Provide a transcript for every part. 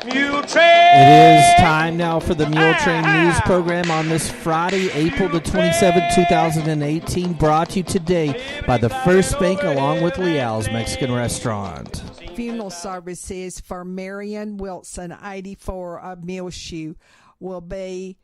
Muletrain! It is time now for the Muletrain News Program on this Friday, April the 27th, 2018, brought to you today by the First Bank along with Leal's Mexican Restaurant. Funeral services for Marion Wilson, 84, of Muleshoe, will be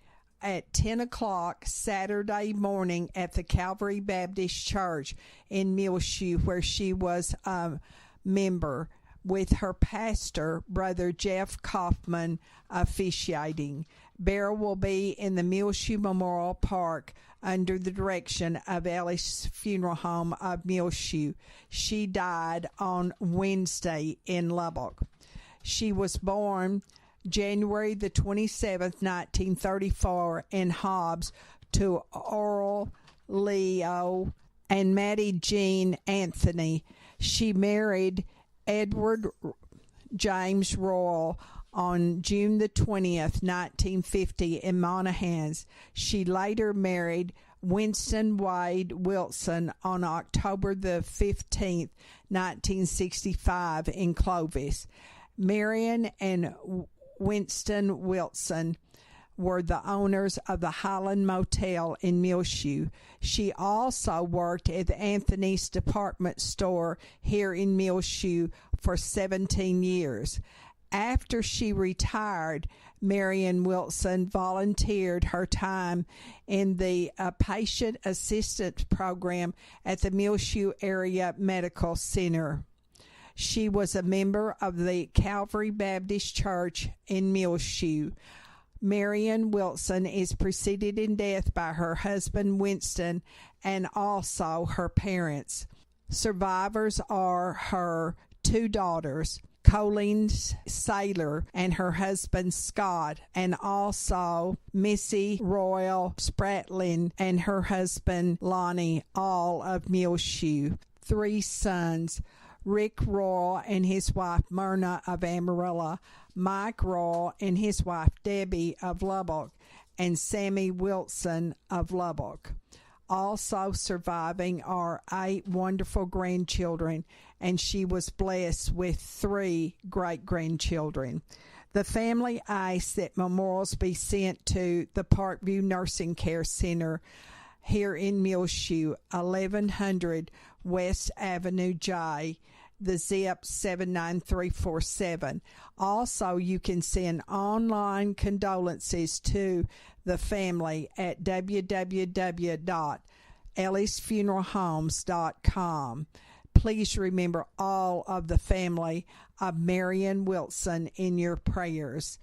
at 10 o'clock Saturday morning at the Calvary Baptist Church in Muleshoe, where she was a member, with her pastor, Brother Jeff Kaufman, officiating. Burial will be in the Muleshoe Memorial Park under the direction of Ellis Funeral Home of Muleshoe. She died on Wednesday in Lubbock. She was born January the 27th, 1934, in Hobbs to Oral Leo and Maddie Jean Anthony. She married Edward James Royal on June the 20th, 1950, in Monahans. She later married Winston Wade Wilson on October the 15th, 1965, in Clovis. Marion and Winston Wilson were the owners of the Highland Motel in Muleshoe. She also worked at the Anthony's department store here in Muleshoe for 17 years. After she retired, Marion Wilson volunteered her time in the patient assistance program at the Muleshoe Area Medical Center. She was a member of the Calvary Baptist Church in Muleshoe. Marion Wilson is preceded in death by her husband Winston and also her parents. Survivors are her two daughters, Colleen Saylor and her husband Scott, and also Missy Royal Spratlin and her husband Lonnie, all of Muleshoe. Three sons, Rick Royal and his wife Myrna of Amarillo, Mike Royal and his wife Debbie of Lubbock, and Sammy Wilson of Lubbock. Also surviving are 8 wonderful grandchildren, and she was blessed with 3 great-grandchildren. The family asks that memorials be sent to the Parkview Nursing Care Center here in Muleshoe, 1100 West Avenue J, the zip 79347. Also, you can send online condolences to the family at www.ellisfuneralhomes.com. Please remember all of the family of Marion Wilson in your prayers.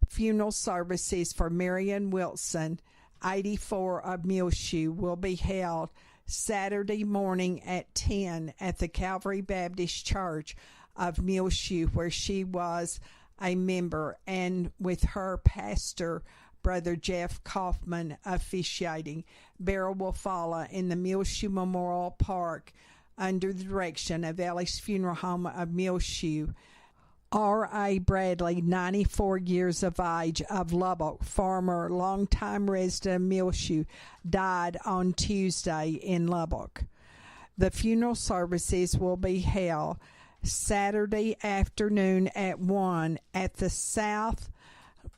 Funeral services for Marion Wilson, 84, of Muleshoe, will be held Saturday morning at 10 at the Calvary Baptist Church of Muleshoe, where she was a member, and with her pastor, Brother Jeff Kaufman, officiating. Burial will follow in the Muleshoe Memorial Park under the direction of Ellis Funeral Home of Muleshoe. R.A. Bradley, 94 years of age, of Lubbock, former longtime resident of Muleshoe, died on Tuesday in Lubbock. The funeral services will be held Saturday afternoon at 1 at the South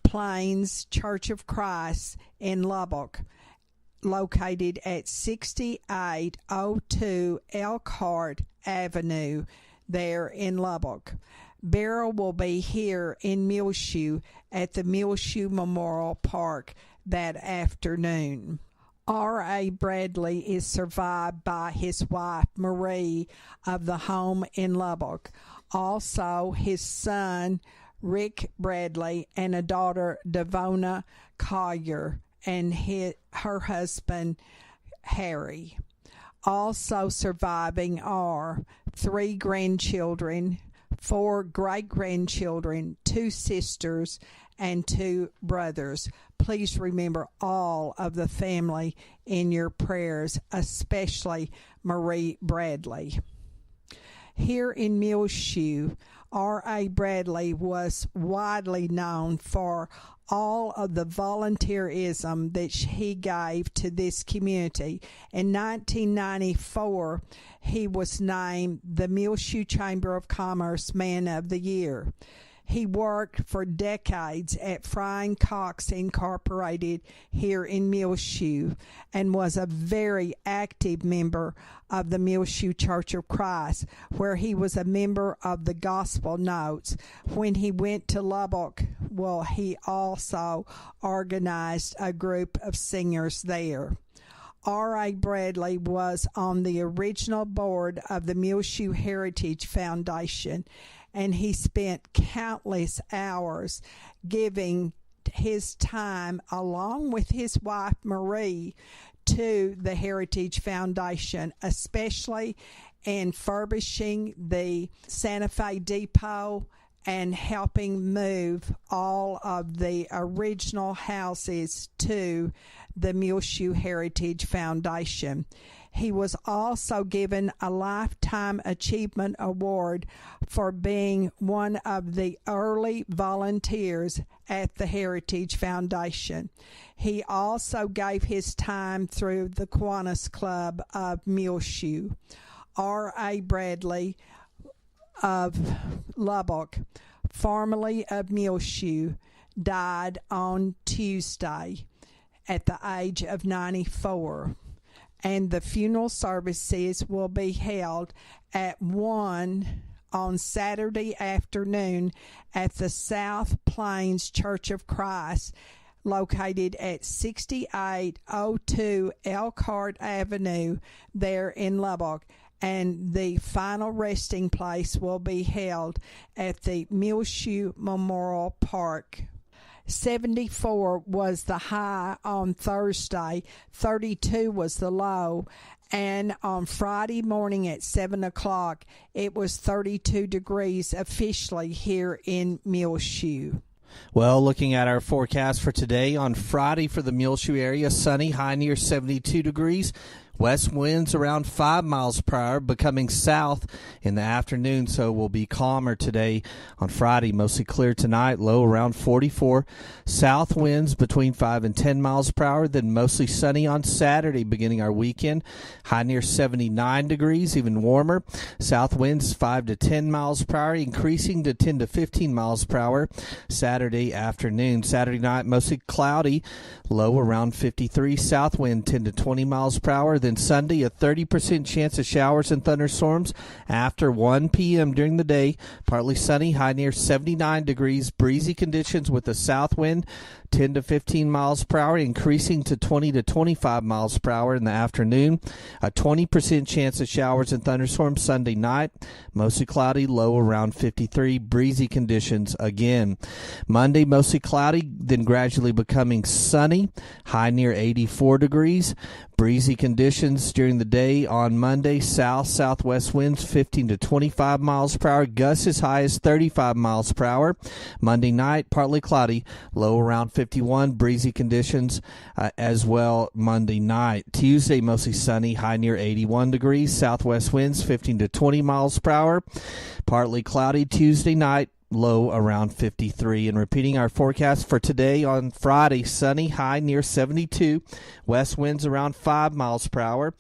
Plains Church of Christ in Lubbock, located at 6802 Elkhart Avenue there in Lubbock. Burial will be here in Muleshoe at the Muleshoe Memorial Park that afternoon. R.A. Bradley is survived by his wife, Marie, of the home in Lubbock. Also, his son, Rick Bradley, and a daughter, Devona Collier, and her husband, Harry. Also surviving are 3 grandchildren, 4 great-grandchildren, 2 sisters, and 2 brothers. Please remember all of the family in your prayers, especially Marie Bradley. Here in Muleshoe, R.A. Bradley was widely known for all of the volunteerism that he gave to this community. In 1994, he was named the Muleshoe Chamber of Commerce Man of the Year. He worked for decades at Frying Cox Incorporated here in Muleshoe and was a very active member of the Muleshoe Church of Christ, where he was a member of the Gospel Notes. When he went to Lubbock, well, he also organized a group of singers there. R.A. Bradley was on the original board of the Muleshoe Heritage Foundation, and he spent countless hours giving his time, along with his wife Marie, to the Heritage Foundation, especially in furbishing the Santa Fe Depot and helping move all of the original houses to the Muleshoe Heritage Foundation. He was also given a Lifetime Achievement Award for being one of the early volunteers at the Heritage Foundation. He also gave his time through the Kiwanis Club of Muleshoe. R.A. Bradley of Lubbock, formerly of Muleshoe, died on Tuesday at the age of 94. And the funeral services will be held at 1 on Saturday afternoon at the South Plains Church of Christ, located at 6802 Elkhart Avenue there in Lubbock. And the final resting place will be held at the Muleshoe Memorial Park. 74 was the high on Thursday, 32 was the low, and on Friday morning at 7 o'clock, it was 32 degrees officially here in Muleshoe. Well, looking at our forecast for today, on Friday for the Muleshoe area, sunny, high near 72 degrees. West winds around 5 miles per hour, becoming south in the afternoon, so we'll be calmer today. On Friday, mostly clear tonight, low around 44. South winds between 5 and 10 miles per hour, then mostly sunny on Saturday, beginning our weekend. High near 79 degrees, even warmer. South winds 5 to 10 miles per hour, increasing to 10 to 15 miles per hour Saturday afternoon. Saturday night, mostly cloudy, low around 53. South wind 10 to 20 miles per hour. Then Sunday, a 30% chance of showers and thunderstorms after 1 p.m. during the day. Partly sunny, high near 79 degrees. Breezy conditions with a south wind 10 to 15 miles per hour, increasing to 20 to 25 miles per hour in the afternoon. A 20% chance of showers and thunderstorms Sunday night. Mostly cloudy, low around 53. Breezy conditions again. Monday, mostly cloudy, then gradually becoming sunny. High near 84 degrees. Breezy conditions during the day on Monday. South-southwest winds 15 to 25 miles per hour. Gusts as high as 35 miles per hour. Monday night, partly cloudy, low around 51. Breezy conditions as well Monday night. Tuesday, mostly sunny, high near 81 degrees. Southwest winds 15 to 20 miles per hour. Partly cloudy Tuesday night, low around 53. And repeating our forecast for today on Friday, sunny, high near 72. West winds around 5 miles per hour.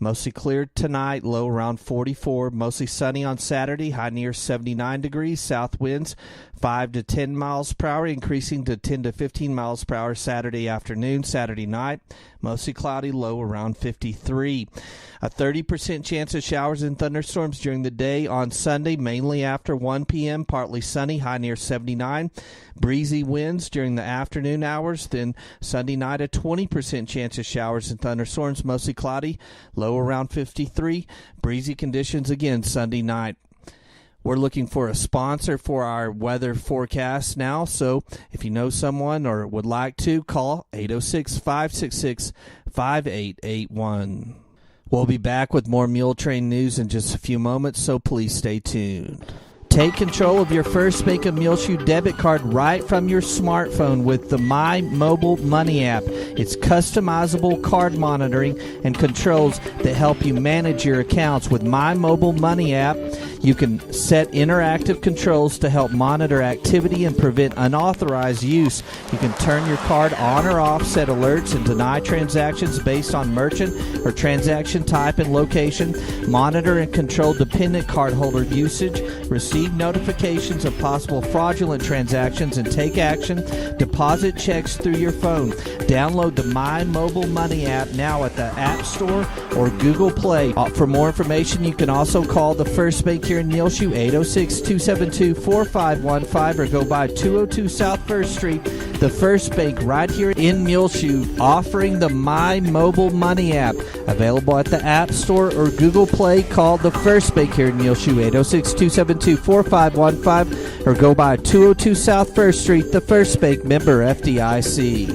Mostly clear tonight, low around 44. Mostly sunny on Saturday, high near 79 degrees. South winds 5 to 10 miles per hour, increasing to 10 to 15 miles per hour Saturday afternoon. Saturday night, mostly cloudy, low around 53. A 30% chance of showers and thunderstorms during the day on Sunday, mainly after 1 p.m., partly sunny, high near 79. Breezy winds during the afternoon hours. Then Sunday night, a 20% chance of showers and thunderstorms, mostly cloudy, low around 53. Breezy conditions again Sunday night. We're looking for a sponsor for our weather forecast now, so if you know someone or would like to, call 806-566-5881. We'll be back with more Muletrain news in just a few moments, so please stay tuned. Take control of your First Bank of Muleshoe debit card right from your smartphone with the My Mobile Money app. It's customizable card monitoring and controls that help you manage your accounts with My Mobile Money app. You can set interactive controls to help monitor activity and prevent unauthorized use. You can turn your card on or off, set alerts, and deny transactions based on merchant or transaction type and location. Monitor and control dependent cardholder usage. Receive notifications of possible fraudulent transactions and take action. Deposit checks through your phone. Download the My Mobile Money app now at the App Store or Google Play. For more information, you can also call the First Bank here in Muleshoe, 806-272-4515, or go by 202 South First Street. The First Bank right here in Muleshoe, offering the My Mobile Money app. Available at the App Store or Google Play. Call the First Bank here in Muleshoe, 806-272-4515, or go by 202 South First Street. The First Bank, member FDIC.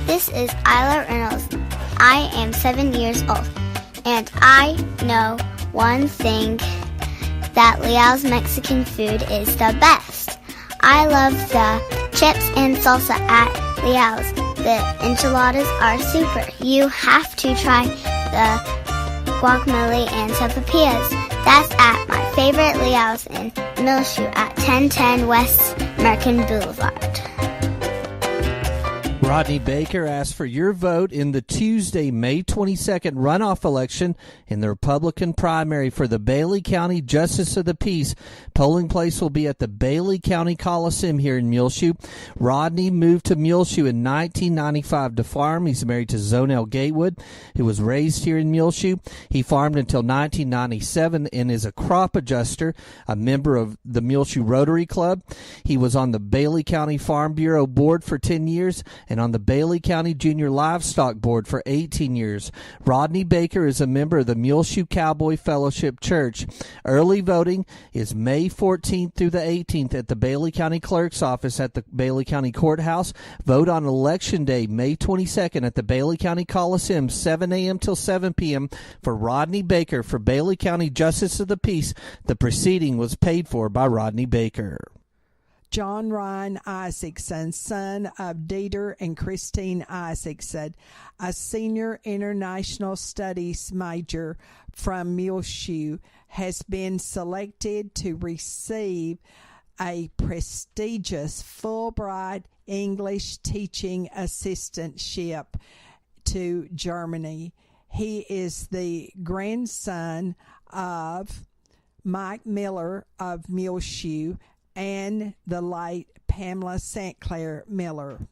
This is Isla Reynolds. I am 7 years old, and I know one thing, that Leal's Mexican food is the best. I love the chips and salsa at Leal's. The enchiladas are super. You have to try the guacamole and sopapillas. That's at my favorite Leal's in Muleshoe at 1010 West American Boulevard. Rodney Baker asked for your vote in the Tuesday, May 22nd runoff election in the Republican primary for the Bailey County Justice of the Peace. Polling place will be at the Bailey County Coliseum here in Muleshoe. Rodney moved to Muleshoe in 1995 to farm. He's married to Zonell Gatewood, who was raised here in Muleshoe. He farmed until 1997 and is a crop adjuster, a member of the Muleshoe Rotary Club. He was on the Bailey County Farm Bureau Board for 10 years and on the Bailey County Junior Livestock Board for 18 years. Rodney Baker is a member of the Muleshoe Cowboy Fellowship Church. Early voting is May 14th through the 18th at the Bailey County Clerk's Office at the Bailey County Courthouse. Vote on Election Day, May 22nd at the Bailey County Coliseum, 7 a.m. till 7 p.m. for Rodney Baker for Bailey County Justice of the Peace. The proceeding was paid for by Rodney Baker. John Ryan Isaacson, son of Dieter and Christine Isaacson, a senior international studies major from Muleshoe, has been selected to receive a prestigious Fulbright English teaching assistantship to Germany. He is the grandson of Mike Miller of Muleshoe and the late Pamela St. Clair Miller.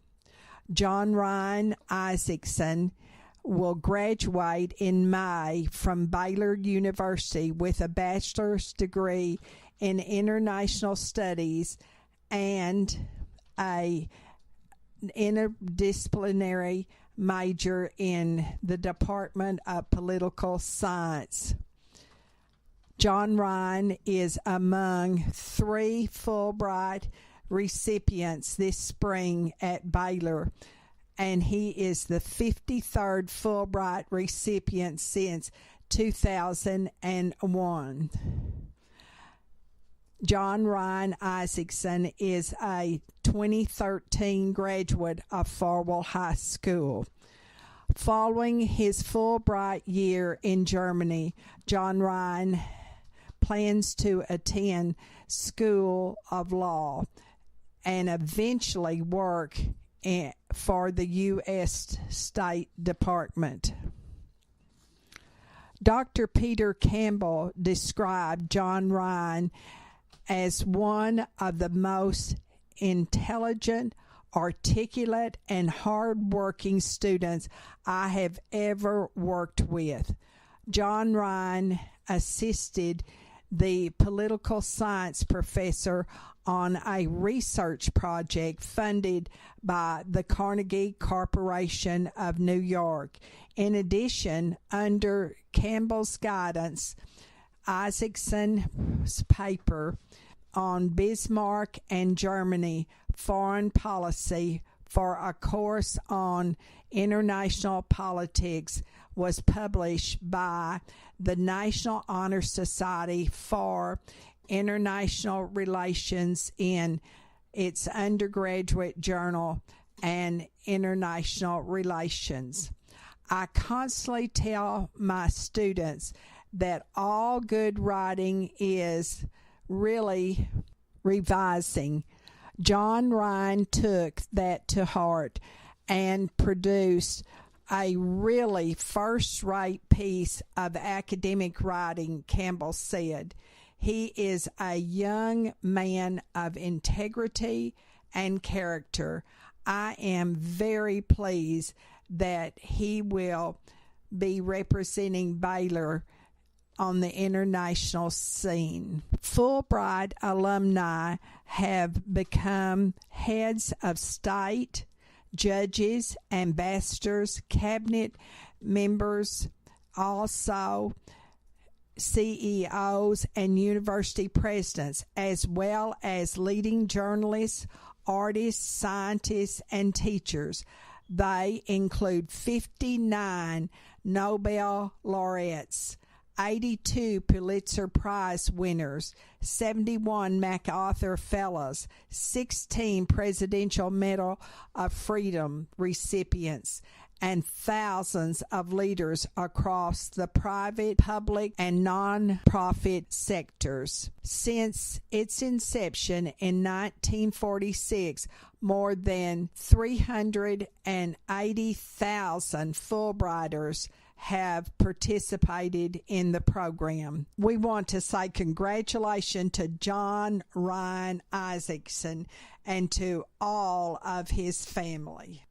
John Ryan Isaacson will graduate in May from Baylor University with a bachelor's degree in international studies and a interdisciplinary major in the Department of Political Science. John Ryan is among 3 Fulbright recipients this spring at Baylor, and he is the 53rd Fulbright recipient since 2001. John Ryan Isaacson is a 2013 graduate of Farwell High School. Following his Fulbright year in Germany, John Ryan plans to attend School of Law and eventually work for the U.S. State Department. Dr. Peter Campbell described John Ryan as one of the most intelligent, articulate, and hard-working students I have ever worked with. John Ryan assisted the political science professor on a research project funded by the Carnegie Corporation of New York. In addition, under Campbell's guidance, Isaacson's paper on Bismarck and Germany foreign policy for a course on international politics was published by the National Honor Society for International Relations in its undergraduate journal and International Relations. I constantly tell my students that all good writing is really revising. John Ryan took that to heart and produced a really first-rate piece of academic writing, Campbell said. He is a young man of integrity and character. I am very pleased that he will be representing Baylor on the international scene. Fulbright alumni have become heads of state, judges, ambassadors, cabinet members, also CEOs and university presidents, as well as leading journalists, artists, scientists, and teachers. They include 59 Nobel laureates, 82 Pulitzer Prize winners, 71 MacArthur Fellows, 16 Presidential Medal of Freedom recipients, and thousands of leaders across the private, public, and non-profit sectors. Since its inception in 1946, more than 380,000 Fulbrighters have participated in the program. We want to say congratulations to John Ryan Isaacson and to all of his family.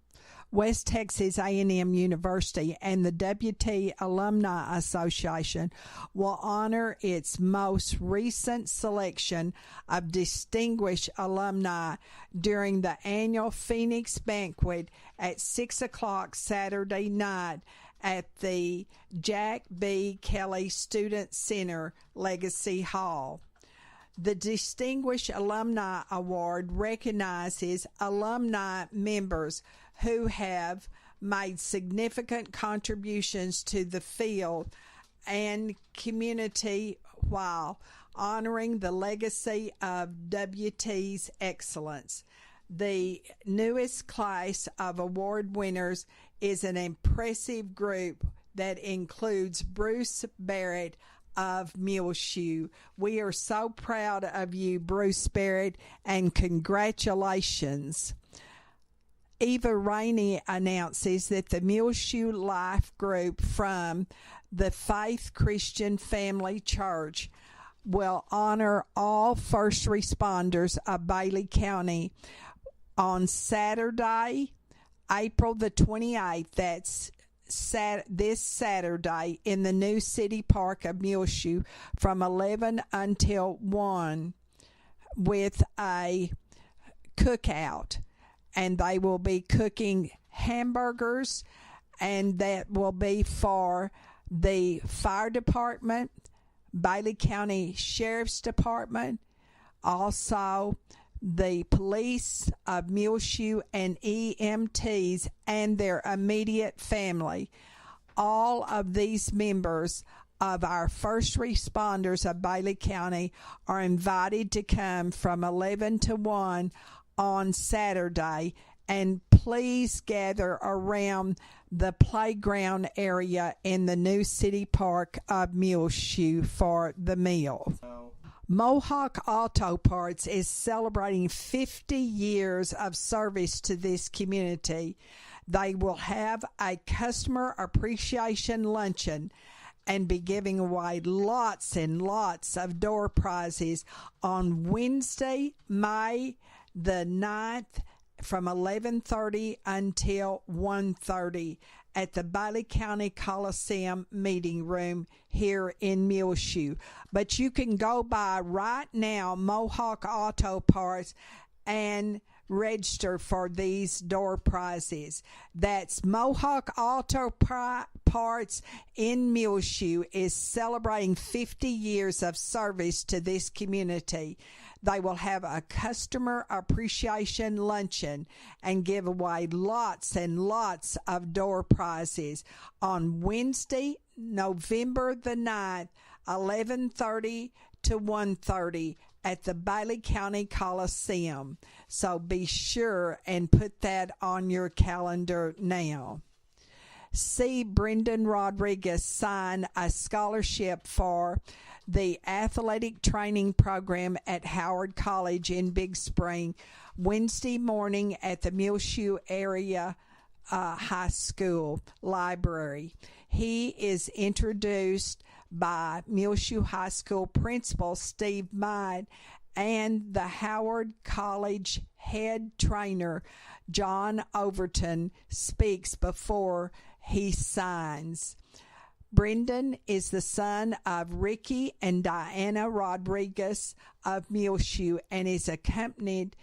West Texas A&M University and the WT Alumni Association will honor its most recent selection of distinguished alumni during the annual Phoenix Banquet at 6 o'clock Saturday night at the Jack B. Kelly Student Center Legacy Hall. The Distinguished Alumni Award recognizes alumni members who have made significant contributions to the field and community while honoring the legacy of WT's excellence. The newest class of award winners is an impressive group that includes Bruce Barrett of Muleshoe. We are so proud of you, Bruce Barrett, and congratulations. Eva Rainey announces that the Muleshoe Life Group from the Faith Christian Family Church will honor all first responders of Bailey County on Saturday, April the 28th. That's this Saturday in the new city park of Muleshoe from 11 until 1 with a cookout. And they will be cooking hamburgers, and that will be for the fire department, Bailey County Sheriff's Department, also the police of Muleshoe and EMTs and their immediate family. All of these members of our first responders of Bailey County are invited to come from 11 to 1 on Saturday, and please gather around the playground area in the new city park of Muleshoe for the meal. Mohawk Auto Parts is celebrating 50 years of service to this community. They will have a customer appreciation luncheon and be giving away lots and lots of door prizes on Wednesday, May the 9th from 11:30 until 1:30 at the Bailey County Coliseum meeting room here in Muleshoe. But you can go by right now, Mohawk Auto Parts, and register for these door prizes. That's Mohawk Auto Parts in Muleshoe is celebrating 50 years of service to this community. They will have a customer appreciation luncheon and give away lots and lots of door prizes on Wednesday, November the 9th, 11:30 to 1:30 at the Bailey County Coliseum. So be sure and put that on your calendar now. See Brendan Rodriguez sign a scholarship for the athletic training program at Howard College in Big Spring Wednesday morning at the Muleshoe area high school library. He is introduced by Muleshoe High School Principal Steve Mead and the Howard College head trainer John Overton speaks before he signs. Brendan is the son of Ricky and Diana Rodriguez of Muleshoe and is accompanied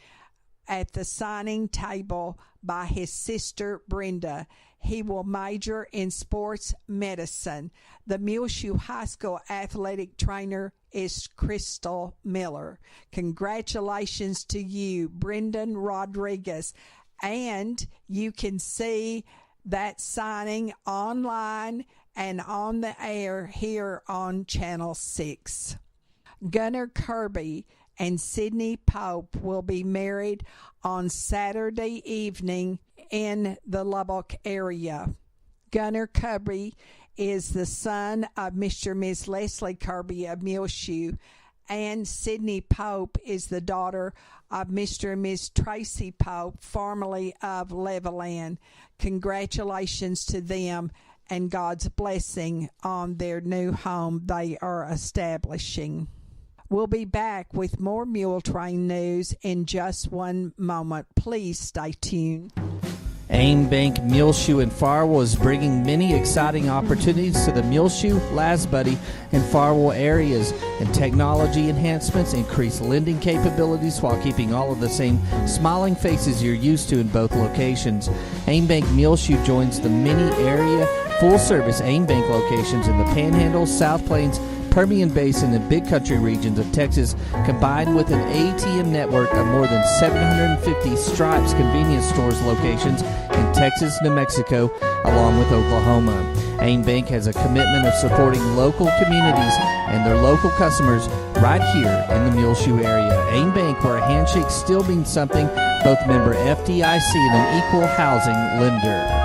at the signing table by his sister Brenda. He will major in sports medicine. The Muleshoe High School athletic trainer is Crystal Miller. Congratulations to you, Brendan Rodriguez. And you can see that signing online and on the air here on Channel 6. Gunnar Kirby and Sydney Pope will be married on Saturday evening in the Lubbock area. Gunnar Kirby is the son of Mr. and Ms. Leslie Kirby of Muleshoe, and Sydney Pope is the daughter of Mr. and Ms. Tracy Pope, formerly of Leveland. Congratulations to them and God's blessing on their new home they are establishing. We'll be back with more Muletrain news in just one moment. Please stay tuned. AIM Bank Muleshoe and Farwell is bringing many exciting opportunities to the Muleshoe, Lasbuddy, and Farwell areas, and technology enhancements increase lending capabilities while keeping all of the same smiling faces you're used to in both locations. AIM Bank Muleshoe joins the many area full-service AIM Bank locations in the Panhandle, South Plains, Permian Basin, and Big Country regions of Texas, combined with an ATM network of more than 750 Stripes convenience stores locations in Texas, New Mexico, along with Oklahoma. AIM Bank has a commitment of supporting local communities and their local customers right here in the Muleshoe area. AIM Bank, where a handshake still means something, both member FDIC and an equal housing lender.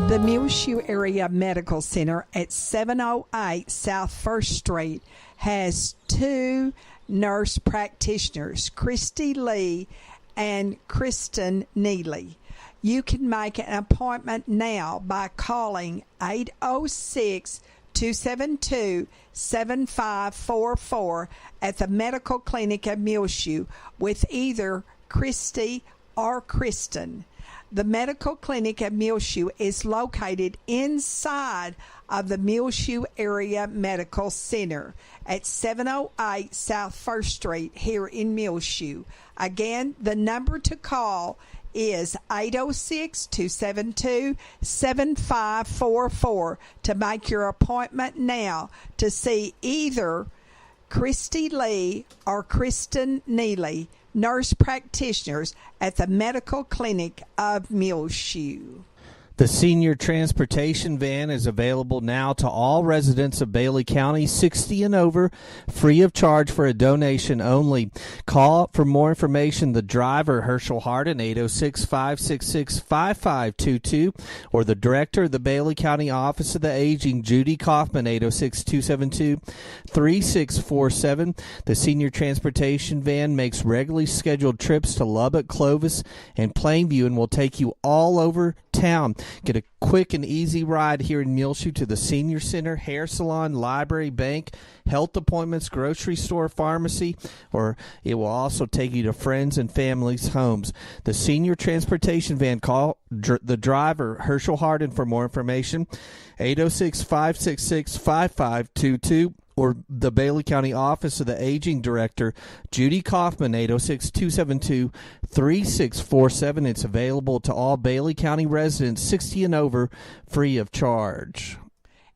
The Muleshoe Area Medical Center at 708 South 1st Street has two nurse practitioners, Christy Lee and Kristen Neely. You can make an appointment now by calling 806-272-7544 at the Medical Clinic at Muleshoe with either Christy or Kristen. The medical clinic at Muleshoe is located inside of the Muleshoe Area Medical Center at 708 South 1st Street here in Muleshoe. Again, the number to call is 806-272-7544 to make your appointment now to see either Christy Lee or Kristen Neely, nurse practitioners at the Medical Clinic of Muleshoe. The senior transportation van is available now to all residents of Bailey County, 60 and over, free of charge for a donation only. Call for more information the driver, Herschel Hardin, 806-566-5522, or the director of the Bailey County Office of the Aging, Judy Kaufman, 806-272-3647. The senior transportation van makes regularly scheduled trips to Lubbock, Clovis, and Plainview and will take you all over town. Get a quick and easy ride here in Muleshoe to the senior center, hair salon, library, bank, health appointments, grocery store, pharmacy, or it will also take you to friends and families' homes. The senior transportation van, call the driver, Herschel Hardin, for more information, 806-566-5522. or the Bailey County Office of the Aging Director, Judy Kaufman, 806-272-3647. It's available to all Bailey County residents 60 and over, free of charge.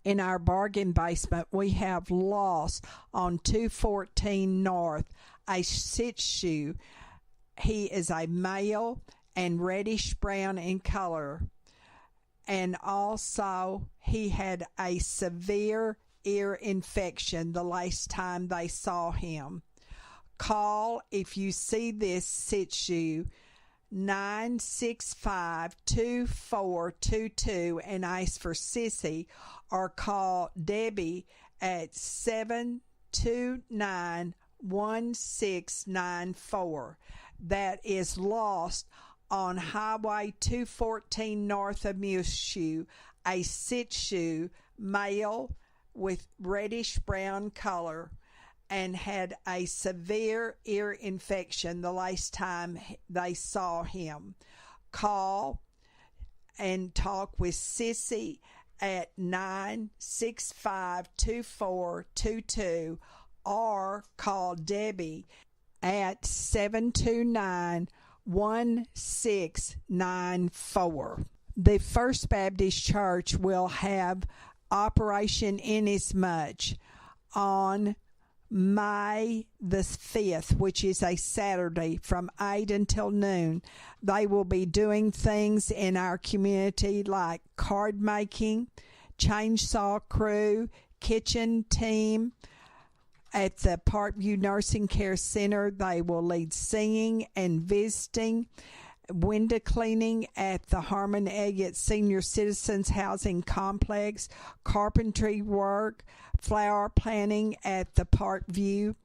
In our bargain basement, we have lost on 214 North a Shih Tzu. He is a male and reddish brown in color. And also, he had a severe ear infection the last time they saw him. Call if you see this Shih Tzu 965-2422 and ask for Sissy, or call Debbie at 729-1694. That is lost on Highway 214 north of Muleshoe, a Shih male with reddish-brown color, and had a severe ear infection the last time they saw him. Call and talk with Sissy at 965-2422 or call Debbie at 729-1694. The First Baptist Church will have Operation Inasmuch on May the 5th, which is a Saturday, from 8 until noon. They will be doing things in our community like card making, chainsaw crew, kitchen team. At the Parkview Nursing Care Center, they will lead singing and visiting, window cleaning at the Harmon Elliott Senior Citizens Housing Complex, carpentry work, flower planting at the Parkview,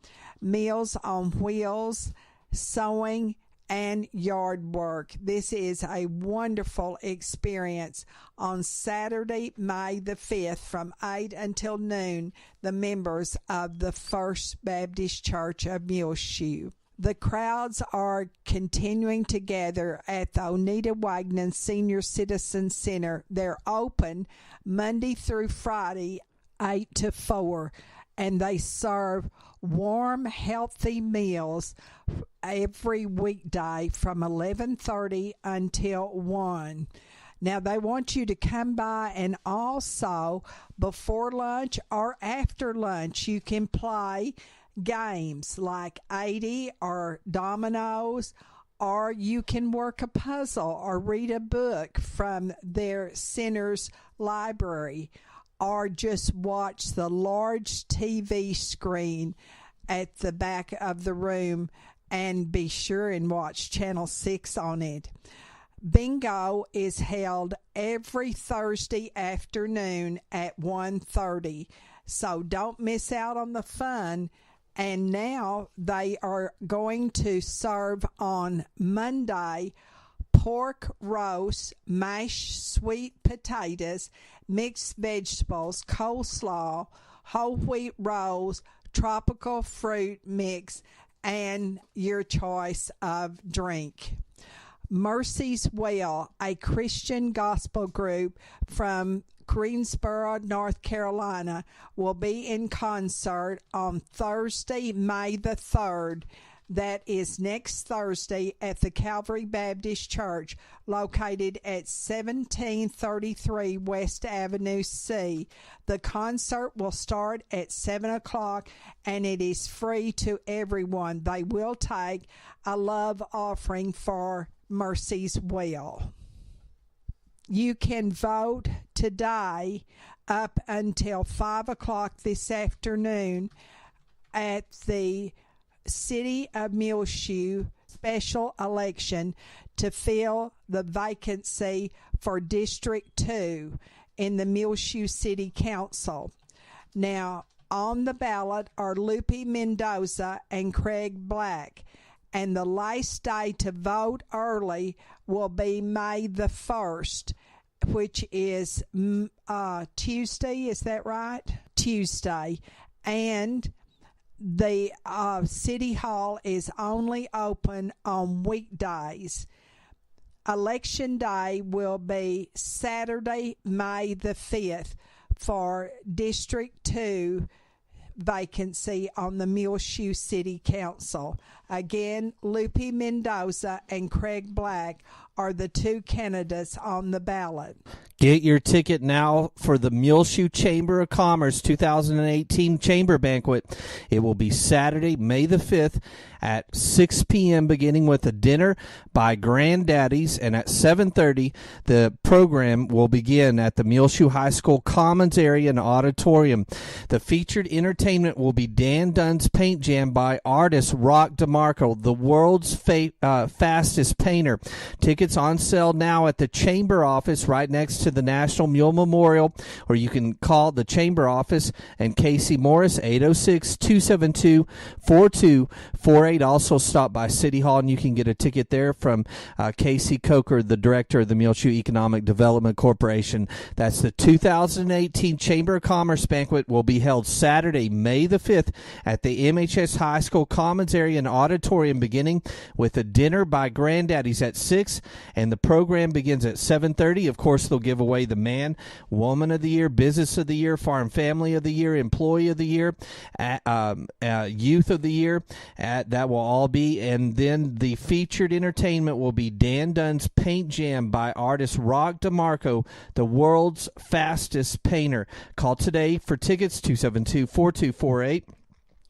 Meals on Wheels, sewing, and yard work. This is a wonderful experience. On Saturday, May the 5th, from 8 until noon, the members of the First Baptist Church of Muleshoe. The crowds are continuing to gather at the Oneida Wagner Senior Citizen Center. They're open Monday through Friday, 8 to 4, and they serve warm, healthy meals every weekday from 11:30 until 1. Now, they want you to come by, and also before lunch or after lunch, you can play games like 80 or dominoes, or you can work a puzzle or read a book from their center's library, or just watch the large TV screen at the back of the room and be sure and watch Channel 6 on it. Bingo is held every Thursday afternoon at 1:30, so don't miss out on the fun. And now they are going to serve on Monday pork roast, mashed sweet potatoes, mixed vegetables, coleslaw, whole wheat rolls, tropical fruit mix, and your choice of drink. Mercy's Well, a Christian gospel group from Greensboro, North Carolina, will be in concert on Thursday, May the 3rd. That is next Thursday at the Calvary Baptist Church, located at 1733 West Avenue C. The concert will start at 7 o'clock, and it is free to everyone. They will take a love offering for Mercy's Well. You can vote today up until 5 o'clock this afternoon at the City of Muleshoe special election to fill the vacancy for District 2 in the Muleshoe City Council. Now, on the ballot are Lupe Mendoza and Craig Black, and the last day to vote early will be May the 1st, which is Tuesday, is that right? Tuesday. And the City Hall is only open on weekdays. Election Day will be Saturday, May the 5th for District 2 vacancy on the Muleshoe City Council. Again, Lupe Mendoza and Craig Black are the two candidates on the ballot. Get your ticket now for the Muleshoe Chamber of Commerce 2018 Chamber Banquet. It will be Saturday, May the 5th at 6 p.m., beginning with a dinner by Granddaddy's, and at 7:30, the program will begin at the Muleshoe High School Commons Area and Auditorium. The featured entertainment will be Dan Dunn's Paint Jam by artist Rock DeMarco, the world's fastest painter. Tickets on sale now at the Chamber office right next to the National Mule Memorial, or you can call the Chamber office and Casey Morris, 806-272-4248. Also stop by City Hall and you can get a ticket there from Casey Coker, the director of the Muleshoe Economic Development Corporation. That's the 2018 Chamber of Commerce Banquet will be held Saturday, May the 5th at the MHS High School Commons Area and Auditorium, beginning with a dinner by Granddaddy's at 6, and the program begins at 7:30. Of course, they'll give away the Man, Woman of the Year, Business of the Year, Farm Family of the Year, Employee of the Year, Youth of the Year. That will all be, and then the featured entertainment will be Dan Dunn's Paint Jam by artist Rock DeMarco, the world's fastest painter. Call today for tickets, 272-4248.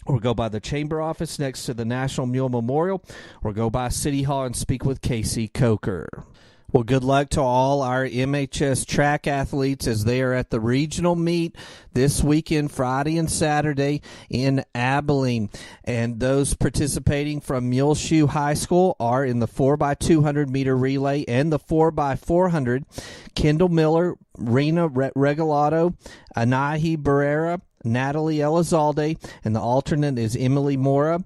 Or go by the Chamber office next to the National Mule Memorial, or go by City Hall and speak with Casey Coker. Well, good luck to all our MHS track athletes as they are at the regional meet this weekend, Friday and Saturday in Abilene. And those participating from Muleshoe High School are in the 4x200 meter relay and the 4x400. Kendall Miller, Rena Regalado, Anahi Barrera, Natalie Elizalde, and the alternate is Emily Mora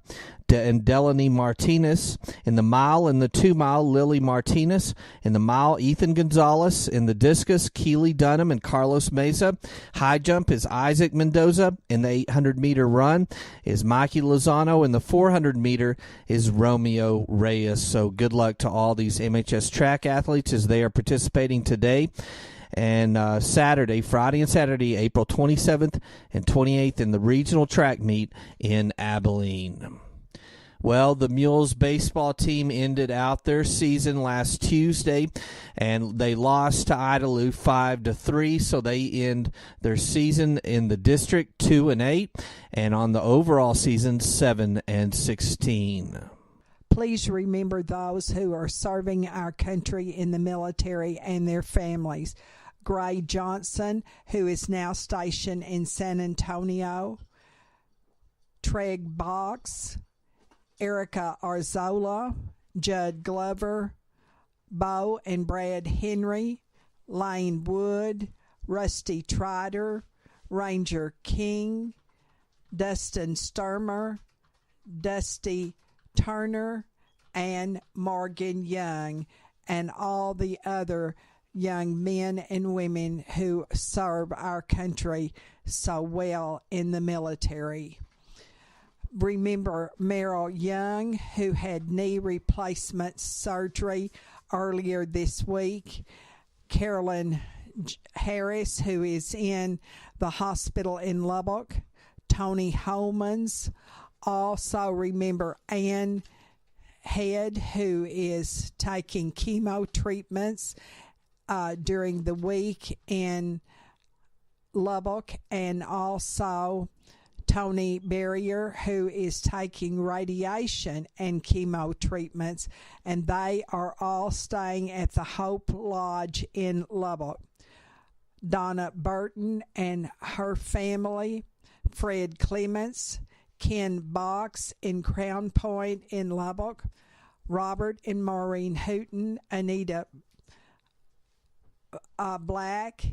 and Delaney Martinez. In the mile and the 2 mile, Lily Martinez. In the mile, Ethan Gonzalez. In the discus, Keely Dunham and Carlos Meza. High jump is Isaac Mendoza. In the 800 meter run is Mikey Lozano. In the 400 meter is Romeo Reyes. So good luck to all these MHS track athletes as they are participating today and Friday and Saturday, April 27th and 28th in the regional track meet in Abilene. Well, the Mules baseball team ended out their season last Tuesday, and they lost to Idalou 5-3, so they end their season in the district 2-8, and on the overall season 7-16. Please remember those who are serving our country in the military and their families. Gray Johnson, who is now stationed in San Antonio. Treg Box, Erica Arzola, Judd Glover, Bo and Brad Henry, Lane Wood, Rusty Trider, Ranger King, Dustin Sturmer, Dusty Turner, and Morgan Young, and all the other young men and women who serve our country so well in the military. Remember Merrill Young, who had knee replacement surgery earlier this week. Carolyn Harris, who is in the hospital in Lubbock. Tony Holmans. Also remember Ann Head, who is taking chemo treatments during the week in Lubbock, and also Tony Barrier, who is taking radiation and chemo treatments, and they are all staying at the Hope Lodge in Lubbock. Donna Burton and her family, Fred Clements, Ken Box in Crown Point in Lubbock, Robert and Maureen Hooten, Anita Black,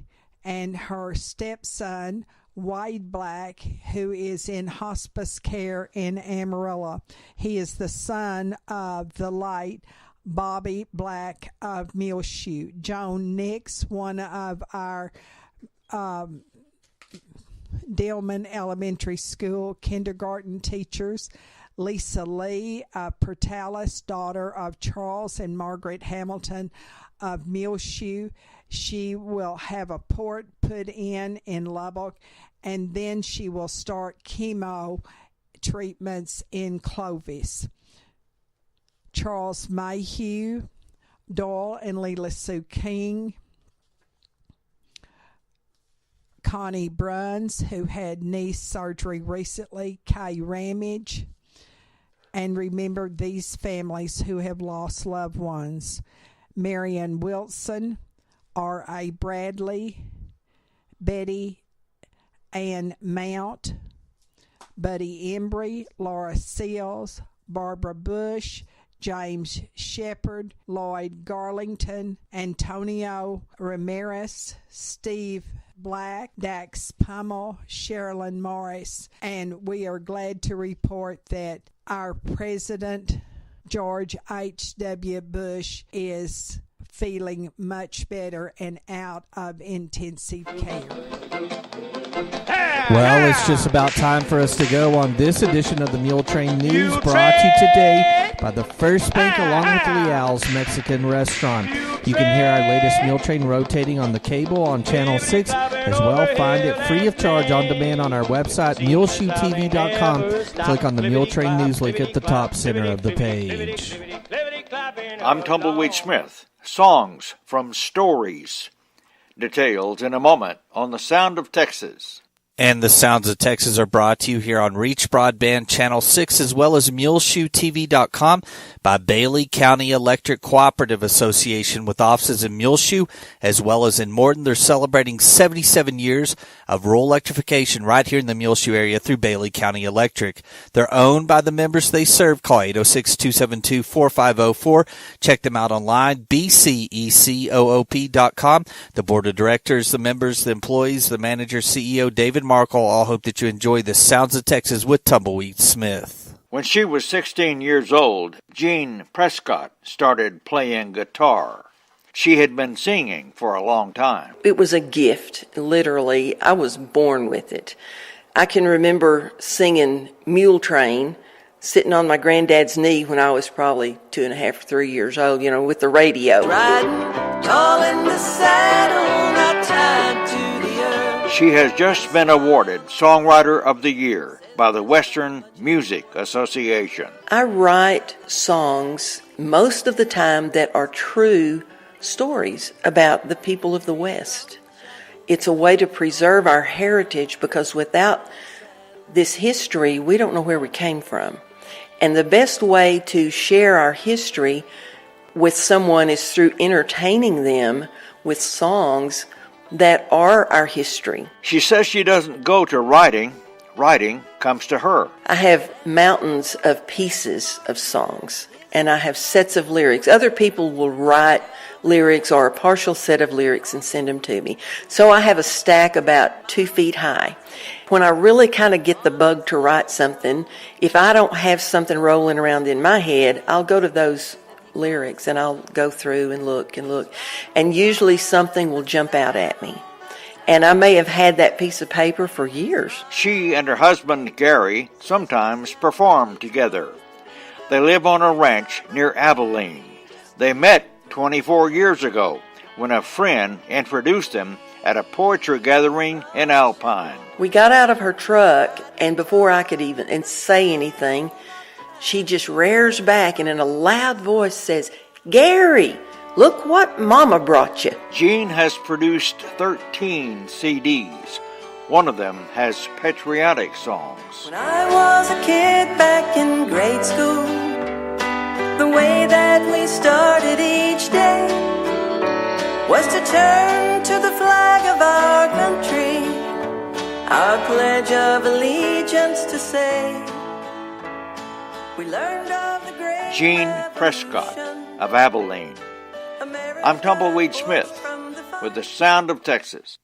and her stepson, Wade Black, who is in hospice care in Amarillo. He is the son of the late Bobby Black of Muleshoe. Joan Nix, one of our Dillman Elementary School kindergarten teachers. Lisa Lee, Pertalis, daughter of Charles and Margaret Hamilton of Muleshoe. She will have a port put in Lubbock, and then she will start chemo treatments in Clovis. Charles Mayhew, Doyle and Leela Sue King, Connie Bruns, who had knee surgery recently, Kay Ramage, and remember these families who have lost loved ones: Marion Wilson, R.A. Bradley, Betty Ann Mount, Buddy Embry, Laura Seals, Barbara Bush, James Shepard, Lloyd Garlington, Antonio Ramirez, Steve Black, Dax Pummel, Sherilyn Morris, and we are glad to report that our President, George H.W. Bush, is feeling much better and out of intensive care. Well, it's just about time for us to go on this edition of the Muletrain News, brought to you today by the First Bank along with Leal's Mexican Restaurant. You can hear our latest Muletrain rotating on the cable on Channel 6, as well find it free of charge on demand on our website, muleshoetv.com. Click on the Muletrain News link at the top center of the page. I'm Tumbleweed Smith. Songs from Stories. Details in a moment on The Sound of Texas. And the Sounds of Texas are brought to you here on Reach Broadband Channel 6, as well as MuleshoeTV.com by Bailey County Electric Cooperative Association, with offices in Muleshoe as well as in Morton. They're celebrating 77 years of rural electrification right here in the Muleshoe area through Bailey County Electric. They're owned by the members they serve. Call 806-272-4504. Check them out online, bcecoop.com. The board of directors, the members, the employees, the manager, CEO, David Markle, all hope that you enjoy the Sounds of Texas with Tumbleweed Smith. When she was 16 years old, Jean Prescott started playing guitar. She had been singing for a long time. It was a gift, literally. I was born with it. I can remember singing Muletrain, sitting on my granddad's knee when I was probably 2.5 or 3 years old, with the radio. Riding tall in the saddle, not tied to the earth. She has just been awarded Songwriter of the Year by the Western Music Association. I write songs most of the time that are true stories about the people of the West. It's a way to preserve our heritage, because without this history, we don't know where we came from. And the best way to share our history with someone is through entertaining them with songs that are our history. She says she doesn't go to writing. Writing comes to her. I have mountains of pieces of songs, and I have sets of lyrics. Other people will write lyrics or a partial set of lyrics and send them to me. So I have a stack about 2 feet high. When I really kind of get the bug to write something, if I don't have something rolling around in my head, I'll go to those lyrics and I'll go through and look, and usually something will jump out at me. And I may have had that piece of paper for years. She and her husband, Gary, sometimes perform together. They live on a ranch near Abilene. They met 24 years ago when a friend introduced them at a poetry gathering in Alpine. We got out of her truck, and before I could even say anything, she just rears back and in a loud voice says, "Gary, look what Mama brought you." Jean has produced 13 CDs. One of them has patriotic songs. When I was a kid back in grade school, the way that we started each day was to turn to the flag of our country, our pledge of allegiance to say. We learned of the great Jean Prescott of Abilene. I'm Tumbleweed Smith with the Sound of Texas.